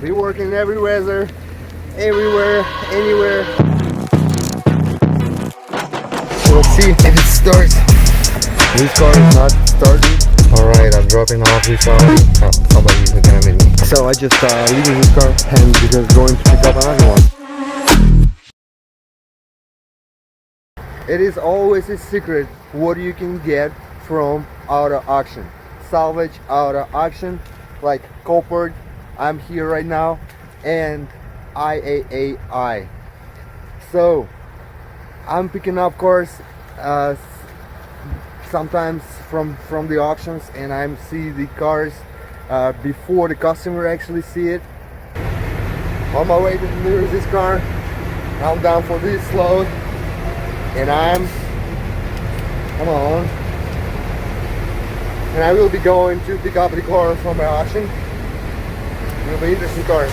We work in every weather, everywhere, anywhere. So let's see if it starts. This car is not starting. Alright, I'm dropping off this car. Oh, somebody's looking at me. So I just leaving this car and because going to pick up another one. It is always a secret what you can get from auto auction. Salvage auto auction like Copart, I'm here right now, and ILYA. So I'm picking up cars sometimes from the auctions, and I see the cars before the customer actually see it. On my way to deliver this car, I'm down for this load, and come on, and I will be going to pick up the car from the auction. It'll be interesting car.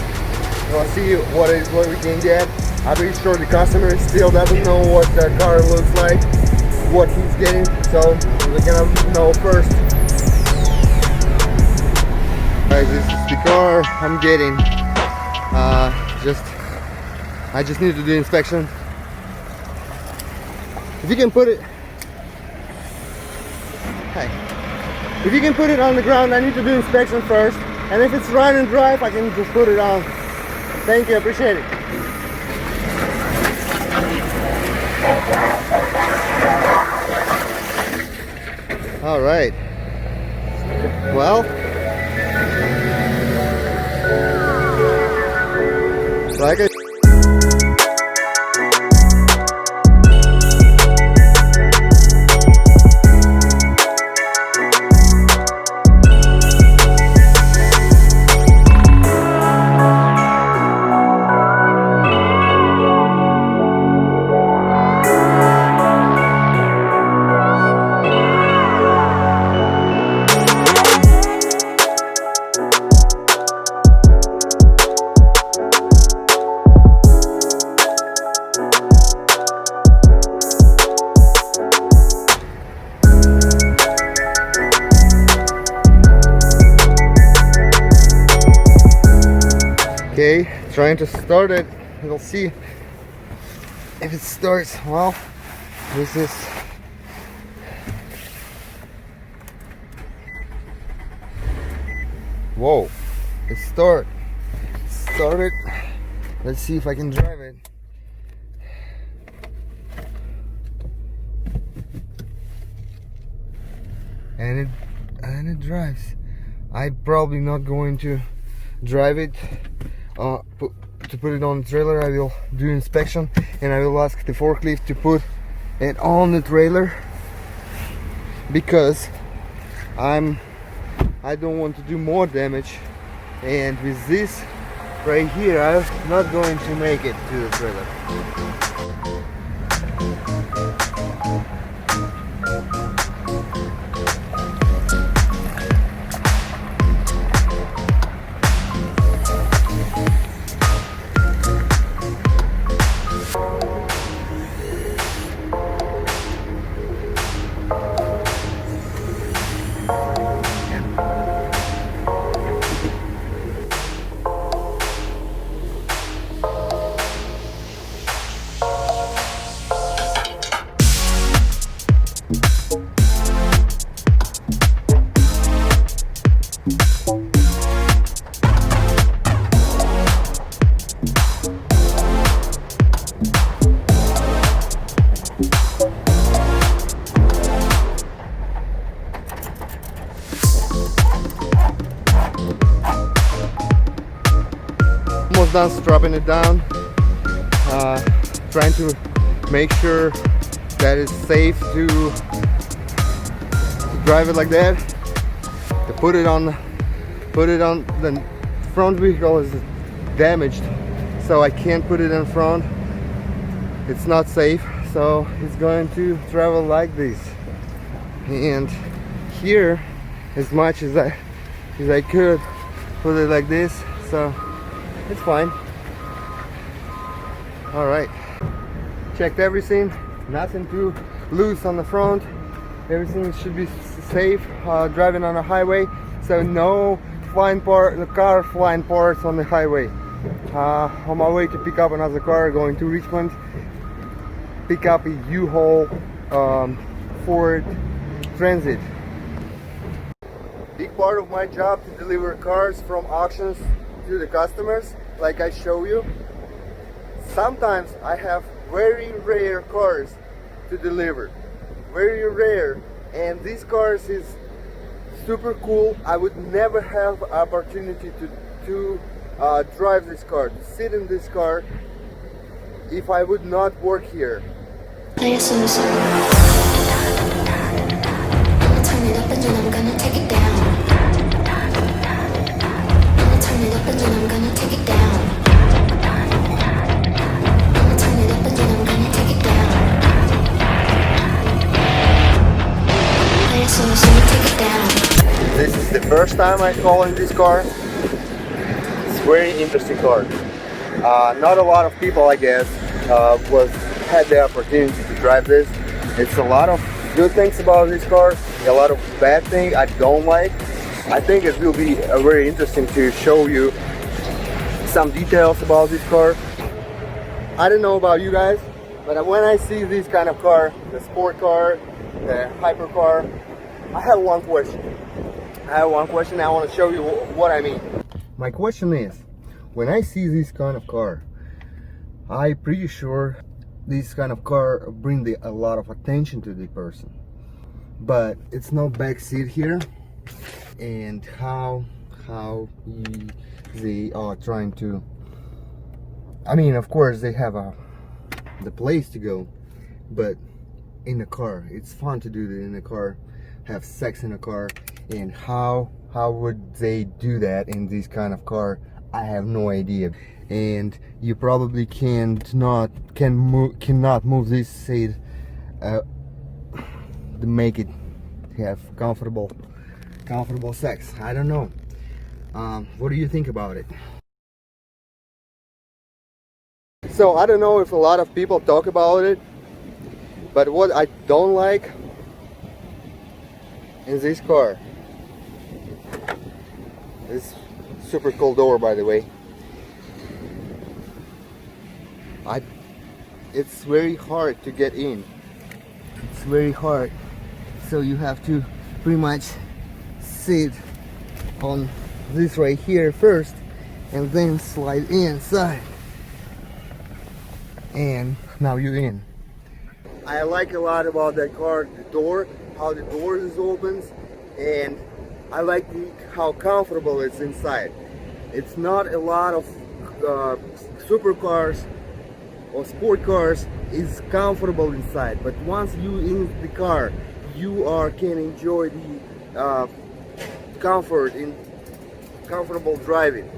We'll see what we can get. I'm pretty sure the customer still doesn't know what the car looks like, what he's getting, so we're gonna know first. Alright, this is the car I'm getting. I just need to do inspection. If you can put it, if you can put it on the ground, I need to do inspection first, and if it's run and drive, I can just put it on. Thank you, appreciate it. All right. Well, like I trying to start it. We'll see if it starts. Well, this is whoa, it started. Let's see if I can drive it. And it drives. I'm probably not going to drive it to put it on the trailer. I will do inspection, and I will ask the forklift to put it on the trailer because I don't want to do more damage, and with this right here I'm not going to make it to the trailer. Done strapping it down, trying to make sure that it's safe to drive it like that. To put it on the front vehicle is damaged, so I can't put it in front. It's not safe, so it's going to travel like this. And here, as much as I could put it like this, so it's fine. All right, checked everything, nothing too loose on the front, everything should be safe driving on a highway, so no the car flying parts on the highway. On my way to pick up another car, going to Richmond, pick up a U-Haul Ford Transit. Big part of my job to deliver cars from auctions to the customers, like I show you. Sometimes I have very rare cars to deliver, very rare, and these cars is super cool. I would never have opportunity to drive this car, to sit in this car, if I would not work here. Play a song. Turn it up and then I'm gonna take it down. Turn it up and then I'm gonna take it down. Turn it up and then I'm gonna take it down. Play a song, so you take it down. This is the first time I call in this car. It's a very interesting car. Not a lot of people, I guess, had the opportunity to drive this. It's a lot of good things about this car, a lot of bad things I don't like. I think it will be very interesting to show you some details about this car. I don't know about you guys, but when I see this kind of car, the sport car, the hypercar, I have one question. I want to show you what I mean. My question is, when I see this kind of car, I'm pretty sure this kind of car brings a lot of attention to the person. But it's no back seat here, and how they are trying to, I mean, of course they have the place to go, but in the car, it's fun to do that in the car, have sex in a car, and how would they do that in this kind of car? I have no idea. And you probably cannot move this seat to make it have comfortable sex. I don't know. What do you think about it? So I don't know if a lot of people talk about it, but what I don't like in this car, this super cool door, by the way, it's very hard to get in. It's very hard, so you have to pretty much sit on this right here first and then slide inside, and now you're in. I like a lot about that car, the door, how the door is opens, and I like how comfortable it's inside. It's not a lot of supercars or sport cars is comfortable inside, but once you in the car, you can enjoy the comfort in comfortable driving.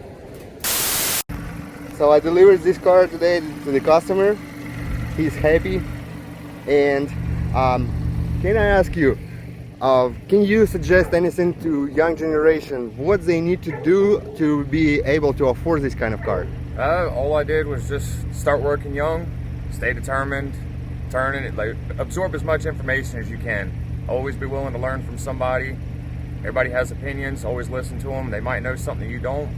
So I delivered this car today to the customer. He's happy, and can I ask you, can you suggest anything to young generation, what they need to do to be able to afford this kind of car? All I did was just start working young, stay determined, turning it, like, absorb as much information as you can. Always be willing to learn from somebody. Everybody has opinions, always listen to them. They might know something you don't,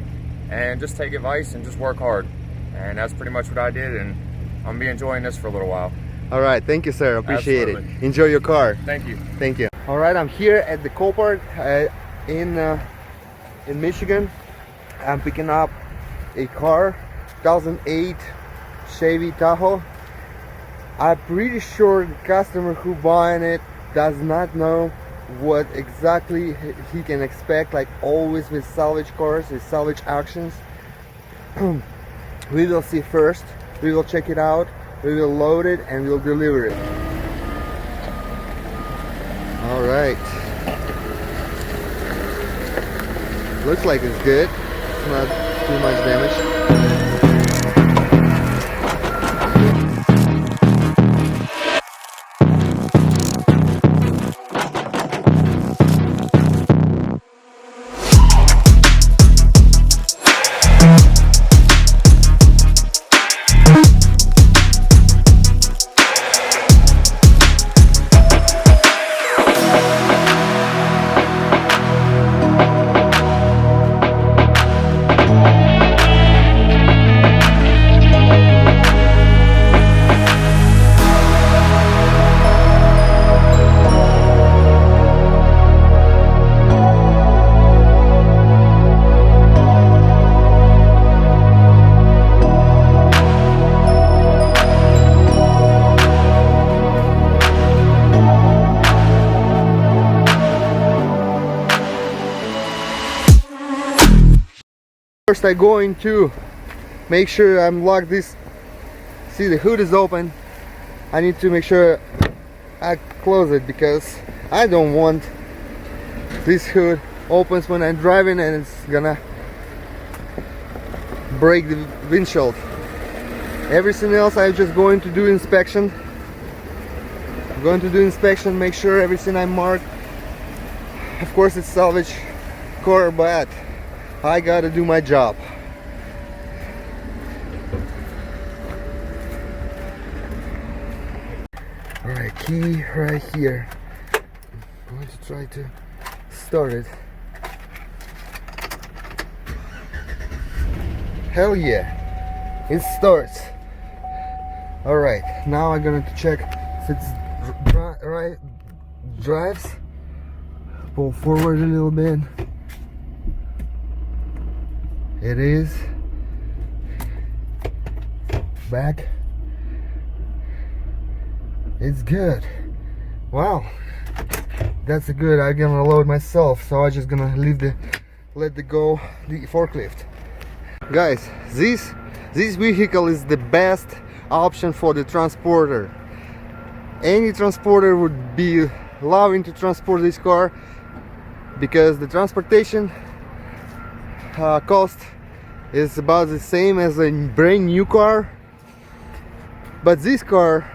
and just take advice and just work hard. And that's pretty much what I did, and I'm gonna be enjoying this for a little while. All right, thank you, sir. Appreciate Absolutely. it. Enjoy your car. Thank you. Thank you. All right, I'm here at the Copart in Michigan. I'm picking up a car, 2008 Chevy Tahoe. I'm pretty sure the customer who buying it does not know what exactly he can expect, like always with salvage cars, with salvage auctions. We will see first, we will check it out, we will load it, and we'll deliver it. All right. Looks like it's good. It's not too much damage. First I'm going to make sure I'm locked this. See, the hood is open. I need to make sure I close it because I don't want this hood opens when I'm driving and it's gonna break the windshield. Everything else I'm just going to do inspection. I'm going to do inspection, make sure everything I marked. Of course it's salvage car, but I gotta do my job. Alright, key right here. I'm going to try to start it. Hell yeah, it starts. Alright, now I'm going to check if it's right, drives. Pull forward a little bit. It is. Back. It's good. Wow, that's a good. I'm gonna load myself, so I'm just gonna let the forklift. Guys, this vehicle is the best option for the transporter. Any transporter would be loving to transport this car because the transportation cost is about the same as a brand new car, but this car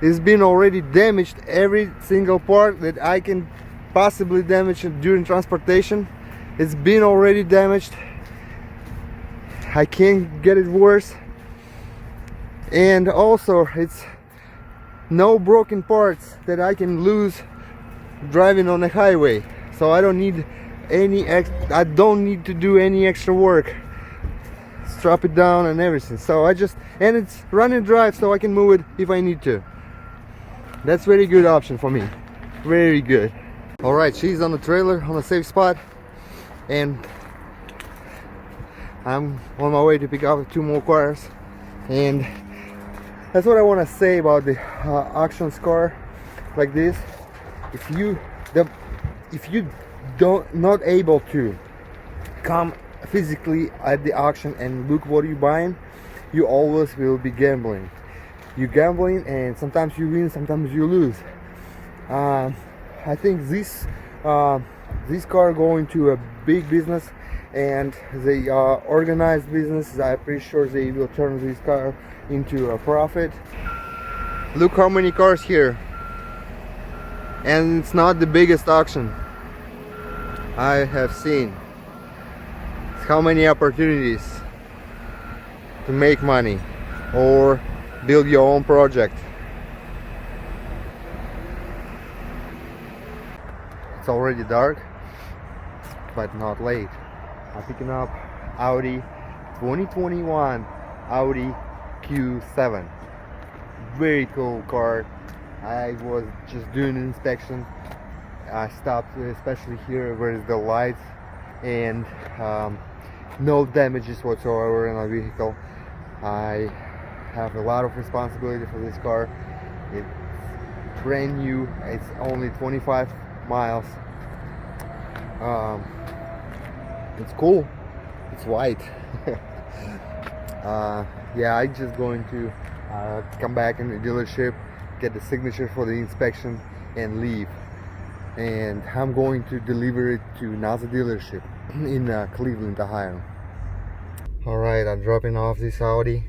is been already damaged. Every single part that I can possibly damage during transportation, it's been already damaged. I can't get it worse, and also it's no broken parts that I can lose driving on the highway, so I don't need I don't need to do any extra work, strap it down and everything. So and it's run and drive, so I can move it if I need to. That's very good option for me, very good. All right, she's on the trailer on a safe spot, and I'm on my way to pick up 2 more cars. And that's what I want to say about the auction car like this. If you not able to come physically at the auction and look what you're buying, you always will be gambling. You're gambling, and sometimes you win, sometimes you lose. I think this car going to a big business, and they organized business. I'm pretty sure they will turn this car into a profit. Look how many cars here, and it's not the biggest auction I have seen. How many opportunities to make money or build your own project. It's already dark, but not late. I'm picking up Audi 2021 Audi Q7. Very cool car. I was just doing an inspection. I stopped especially here where is the lights, and no damages whatsoever in the vehicle. I have a lot of responsibility for this car. It's brand new. It's only 25 miles. It's cool. It's white. Yeah, I'm just going to come back in the dealership, get the signature for the inspection, and leave. And I'm going to deliver it to NASA dealership in Cleveland, Ohio. Alright, I'm dropping off this Audi.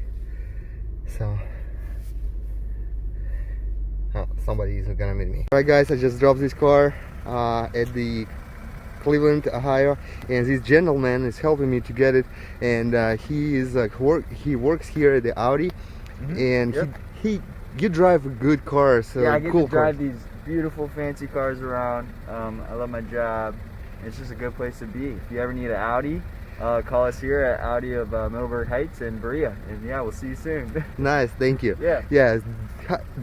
So somebody is gonna meet me. Alright guys, I just dropped this car at the Cleveland, Ohio, and this gentleman is helping me to get it, and he works here at the Audi. And yep. You drive a good car, so yeah, I get cool to drive these beautiful fancy cars around. I love my job. It's just a good place to be. If you ever need an Audi, call us here at Audi of Middleburg Heights and Berea, and yeah, we'll see you soon. Nice, thank you. Yeah.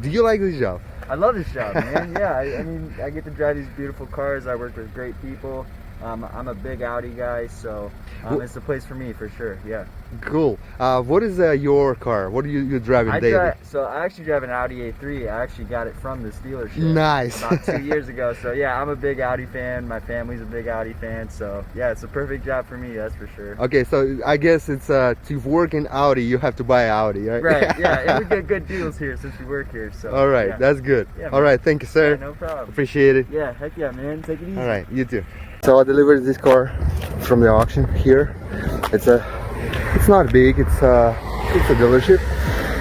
Do you like this job? I love this job, man. Yeah, I mean, I get to drive these beautiful cars. I work with great people. I'm a big Audi guy, so it's the place for me for sure. Yeah. Cool. What is your car? What are you driving daily? So I actually drive an Audi A3. I actually got it from this dealership. Nice. About 2 years ago. So yeah, I'm a big Audi fan. My family's a big Audi fan. So yeah, it's a perfect job for me. That's for sure. Okay, so I guess it's to work in Audi, you have to buy Audi, right? Right. Yeah, and we get good deals here since we work here. So. All right, yeah. that's good. Yeah, all right, thank you, sir. Yeah, no problem. Appreciate it. Yeah, heck yeah, man. Take it easy. All right, you too. So I delivered this car from the auction here. It's not big. It's a dealership.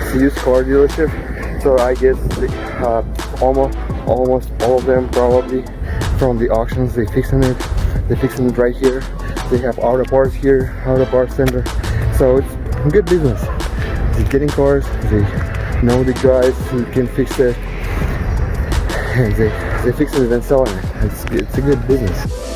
It's a used car dealership. So I guess almost all of them probably from the auctions. They're fixing it right here. They have auto parts here, auto parts center. So it's good business. They're getting cars. They know the guys who can fix it, and they fix it and selling it. It's a good business.